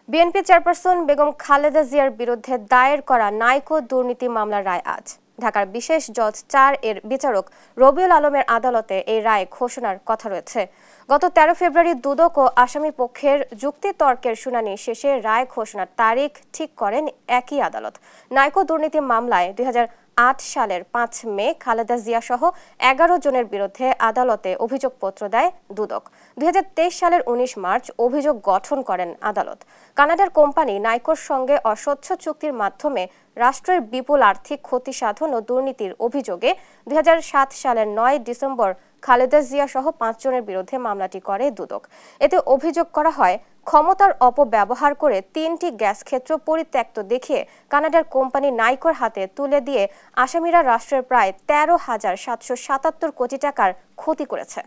BNP chairperson Begum Khaleda জিয়ার বিরুদ্ধে দায়ের করা নাইকো দুর্নীতি মামলার রায় আজ। ঢাকার বিশেষ জজ ৪ এর বিচারক রবিউল আলমের আদালতে এই রায় ঘোষণার কথা রয়েছে। গত ১৩ ফেব্রুয়ারি দুদক ও আসামি পক্ষের যুক্তিতর্কের শুনানি শেষে রায় ঘোষণার তারিখ ঠিক করেন একই আদালত। নাইকো দুর্নীতি মামলায় ২০০৮ সালের ৫ মে খালেদা জিয়া সহ ১১ জনের বিরুদ্ধে আদালতে অভিযোগপত্র দেয় দুদক। ২০২৩ সালের ১৯ মার্চ অভিযোগ গঠন করেন আদালত। কানাডার কোম্পানি নাইকোর সঙ্গে অস্বচ্ছ চুক্তির মাধ্যমে রাষ্ট্রের বিপুল আর্থিক ক্ষতি সাধন ও দুর্নীতির অভিযোগে ২০০৭ সালের ৯ ডিসেম্বর খালেদা জিয়া সহ ৫ জনের বিরুদ্ধে মামলাটি করে দুদক। এতে অভিযোগ করা হয়, ক্ষমতার অপব্যবহার করে ৩টি গ্যাস ক্ষেত্র পরিত্যক্ত দেখিয়ে কানাডার কোম্পানি নাইকোর হাতে তুলে দিয়ে আসামিরা রাষ্ট্রের প্রায় ১৩,৭৭৭ কোটি টাকার ক্ষতি করেছে।